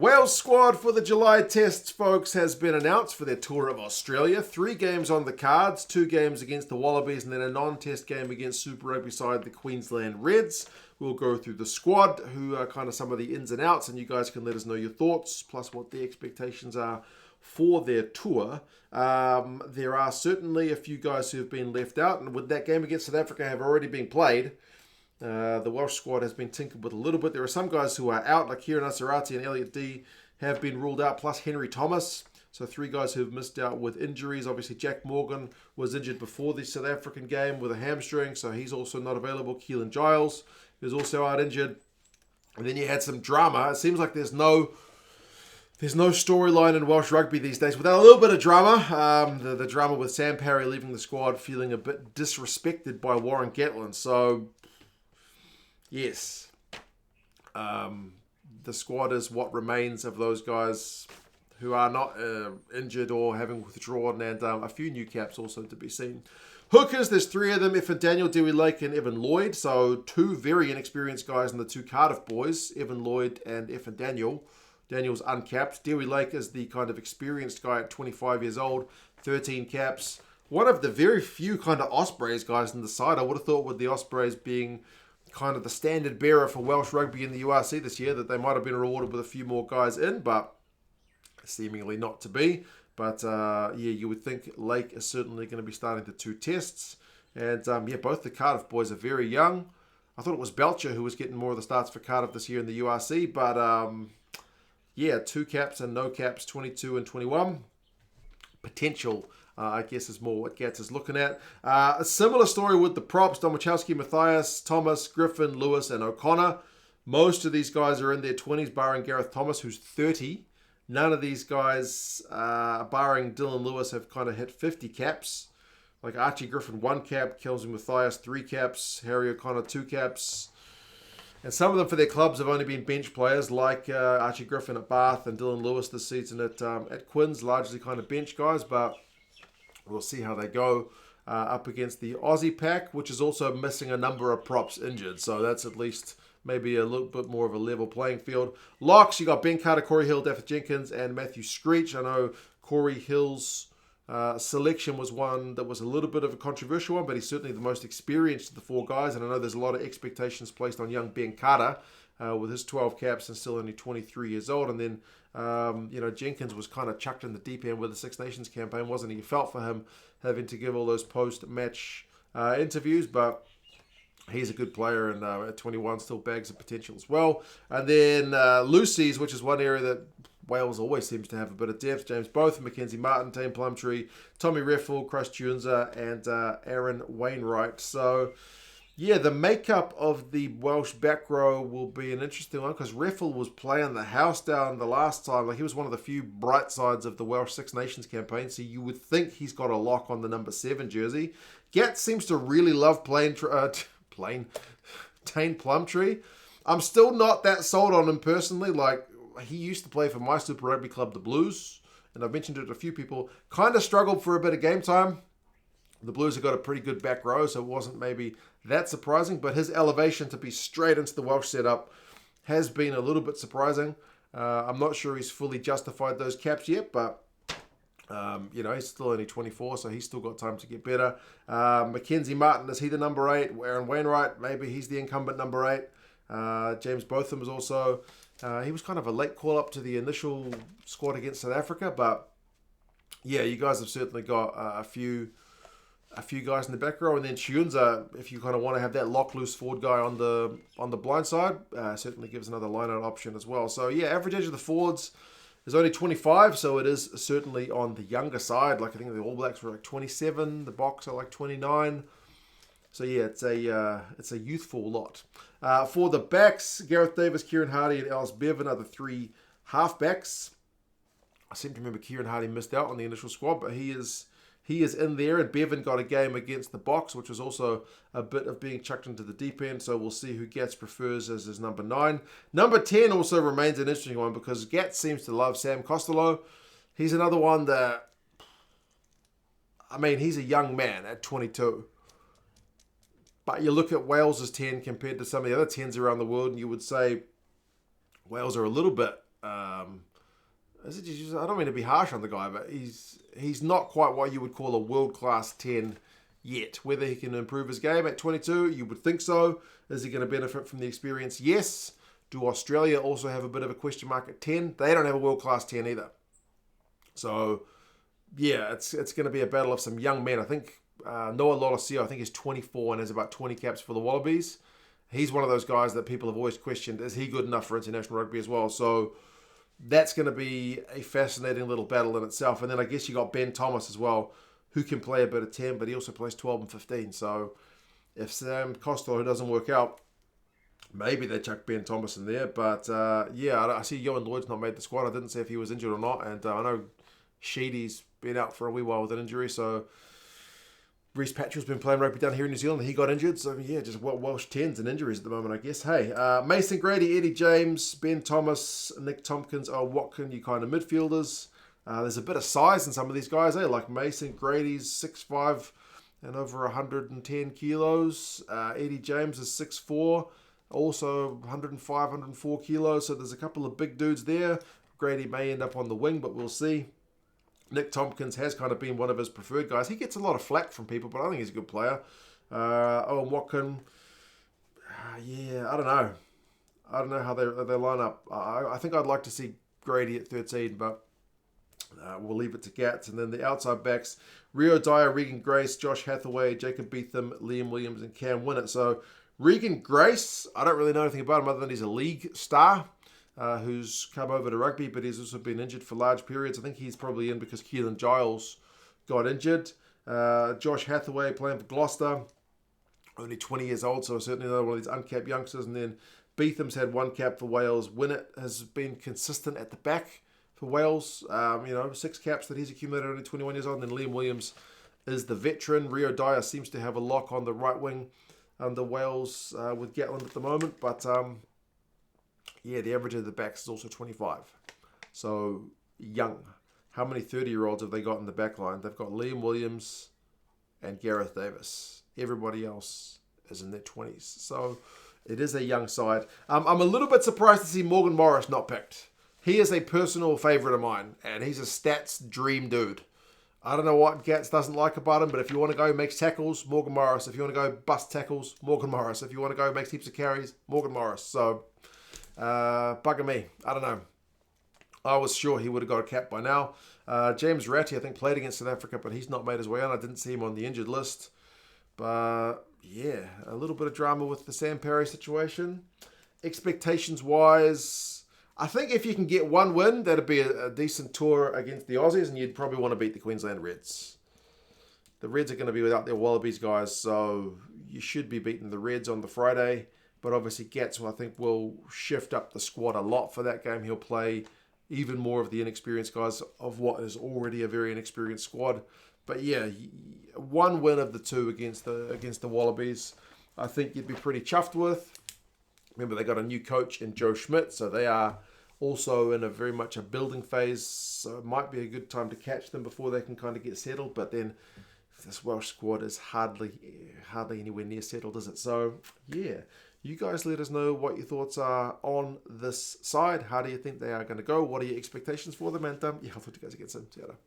Wales squad for the July tests, folks, has been announced for their tour of Australia. 3 games on the cards, 2 games against the Wallabies and then a non-test game against Super Rugby side the Queensland Reds. We'll go through the squad, who are kind of some of the ins and outs, and you guys can let us know your thoughts, plus what the expectations are for their tour. There are certainly a few guys who have been left out, and with that game against South Africa have already been played, the Welsh squad has been tinkered with a little bit. There are some guys who are out, like Kieran Asarati and Elliot D have been ruled out, plus Henry Thomas. So 3 guys who have missed out with injuries. Obviously, Jack Morgan was injured before the South African game with a hamstring, so he's also not available. Keelan Giles is also out injured. And then you had some drama. It seems like there's no storyline in Welsh rugby these days without a little bit of drama. The drama with Sam Parry leaving the squad, feeling a bit disrespected by Warren Gatland. So, yes, the squad is what remains of those guys who are not injured or having withdrawn, and a few new caps also to be seen. Hookers, there's 3 of them: Evan Daniel, Dewey Lake, and Evan Lloyd. So 2 very inexperienced guys in the 2 Cardiff boys, Evan Lloyd and Evan Daniel. Daniel's uncapped. Dewey Lake is the kind of experienced guy at 25 years old, 13 caps. One of the very few kind of Ospreys guys in the side. I would have thought with the Ospreys being kind of the standard bearer for Welsh rugby in the URC this year that they might have been rewarded with a few more guys in, but seemingly not to be. But you would think Lake is certainly going to be starting the 2 tests. And both the Cardiff boys are very young. I thought it was Belcher who was getting more of the starts for Cardiff this year in the URC, but 2 caps and no caps, 22 and 21. Potential, I guess, is more what Gats is looking at. A similar story with the props: Domachowski, Matthias, Thomas, Griffin, Lewis, and O'Connor. Most of these guys are in their 20s, barring Gareth Thomas, who's 30. None of these guys, barring Dylan Lewis, have kind of hit 50 caps. Like Archie Griffin, 1 cap, Kelsey Matthias, 3 caps, Harry O'Connor, 2 caps. And some of them for their clubs have only been bench players, like Archie Griffin at Bath and Dylan Lewis this season at Quins, largely kind of bench guys, but we'll see how they go up against the Aussie pack, which is also missing a number of props injured. So that's at least maybe a little bit more of a level playing field. Locks, you got Ben Carter, Corey Hill, Daffy Jenkins, and Matthew Screech. I know Corey Hill's selection was one that was a little bit of a controversial one, but he's certainly the most experienced of the 4 guys. And I know there's a lot of expectations placed on young Ben Carter with his 12 caps and still only 23 years old. And then, Jenkins was kind of chucked in the deep end with the Six Nations campaign, wasn't he? You felt for him having to give all those post-match interviews, but he's a good player, and at 21 still bags of potential as well. And then Lucy's, which is one area that Wales always seems to have a bit of depth: James Botham, Mackenzie Martin, Tane Plumtree, Tommy Reffel, Chris Tunza, and Aaron Wainwright. So, the makeup of the Welsh back row will be an interesting one, because Reffel was playing the house down the last time. Like, he was one of the few bright sides of the Welsh Six Nations campaign, so you would think he's got a lock on the number 7 jersey. Gats seems to really love playing Tane Plumtree. I'm still not that sold on him personally. Like, he used to play for my Super Rugby club, the Blues, and I've mentioned it to a few people. Kind of struggled for a bit of game time. The Blues have got a pretty good back row, so it wasn't maybe that surprising, but his elevation to be straight into the Welsh setup has been a little bit surprising. I'm not sure he's fully justified those caps yet, but he's still only 24, so he's still got time to get better. Mackenzie Martin, is he the number 8? Aaron Wainwright, maybe he's the incumbent number 8. James Botham is also, he was kind of a late call up to the initial squad against South Africa, but you guys have certainly got a few guys in the back row. And then Chiunza, if you kind of want to have that lock loose forward guy on the blind side, certainly gives another line-out option as well. So average age of the forwards is only 25, so it is certainly on the younger side. Like, I think the All Blacks were like 27, the Box are like 29. So it's a youthful lot. For the backs, Gareth Davis, Kieran Hardy, and Alice Bevan are the 3 halfbacks. I seem to remember Kieran Hardy missed out on the initial squad, but he is in there. And Bevan got a game against the Box, which was also a bit of being chucked into the deep end. So we'll see who Gats prefers as his number 9. Number 10 also remains an interesting one, because Gats seems to love Sam Costello. He's another one that, he's a young man at 22. But you look at Wales' 10 compared to some of the other 10s around the world, and you would say Wales are a little bit I don't mean to be harsh on the guy, but he's not quite what you would call a world-class 10 yet. Whether he can improve his game at 22, you would think so. Is he going to benefit from the experience? Yes. Do Australia also have a bit of a question mark at 10? They don't have a world-class 10 either. So, yeah, it's going to be a battle of some young men. I think Noah Lolosio, I think he's 24 and has about 20 caps for the Wallabies. He's one of those guys that people have always questioned, is he good enough for international rugby as well? So that's going to be a fascinating little battle in itself. And then I guess you got Ben Thomas as well, who can play a bit of 10, but he also plays 12 and 15. So if Sam Costello doesn't work out, maybe they chuck Ben Thomas in there. But yeah, I see Johan Lloyd's not made the squad. I didn't say if he was injured or not. And I know Sheedy's been out for a wee while with an injury. So Reece Patchell's been playing rugby down here in New Zealand. He got injured. So yeah, just Welsh 10s and injuries at the moment, I guess. Hey, Mason Grady, Eddie James, Ben Thomas, Nick Tompkins, Watkin, you kind of midfielders. There's a bit of size in some of these guys, like Mason Grady's 6'5" and over 110 kilos. Eddie James is 6'4", also 105, 104 kilos. So there's a couple of big dudes there. Grady may end up on the wing, but we'll see. Nick Tompkins has kind of been one of his preferred guys. He gets a lot of flack from people, but I think he's a good player. Watkin, yeah, I don't know. I don't know how they line up. I think I'd like to see Grady at 13, but we'll leave it to Gats. And then the outside backs, Rio Dyer, Regan Grace, Josh Hathaway, Jacob Beetham, Liam Williams, and Cam Winnett. So Regan Grace, I don't really know anything about him other than he's a league star who's come over to rugby, but he's also been injured for large periods. I think he's probably in because Keelan Giles got injured. Josh Hathaway playing for Gloucester, only 20 years old, so certainly another one of these uncapped youngsters. And then Beetham's had one cap for Wales. Winnett has been consistent at the back for Wales. 6 caps that he's accumulated, only 21 years old. And then Liam Williams is the veteran. Rio Dyer seems to have a lock on the right wing under Wales with Gatland at the moment. But yeah, the average of the backs is also 25. So young. How many 30-year-olds have they got in the back line? They've got Liam Williams and Gareth Davis. Everybody else is in their 20s. So it is a young side. I'm a little bit surprised to see Morgan Morris not picked. He is a personal favourite of mine, and he's a stats dream dude. I don't know what Gats doesn't like about him, but if you want to go makes tackles, Morgan Morris. If you want to go bust tackles, Morgan Morris. If you want to go makes heaps of carries, Morgan Morris. So bugger me. I don't know. I was sure he would have got a cap by now. James Ratty, I think, played against South Africa, but he's not made his way on. I didn't see him on the injured list. But yeah, a little bit of drama with the Sam Perry situation. Expectations-wise, I think if you can get one win, that'd be a decent tour against the Aussies, and you'd probably want to beat the Queensland Reds. The Reds are going to be without their Wallabies guys, so you should be beating the Reds on the Friday. But obviously, Gats, I think, will shift up the squad a lot for that game. He'll play even more of the inexperienced guys of what is already a very inexperienced squad. But yeah, one win of the two against the Wallabies, I think you'd be pretty chuffed with. Remember, they got a new coach in Joe Schmidt, so they are also in a very much a building phase. So it might be a good time to catch them before they can kind of get settled. But then this Welsh squad is hardly anywhere near settled, is it? So yeah, you guys let us know what your thoughts are on this side. How do you think they are going to go? What are your expectations for them? And yeah, I'll talk to you guys again soon. See you later.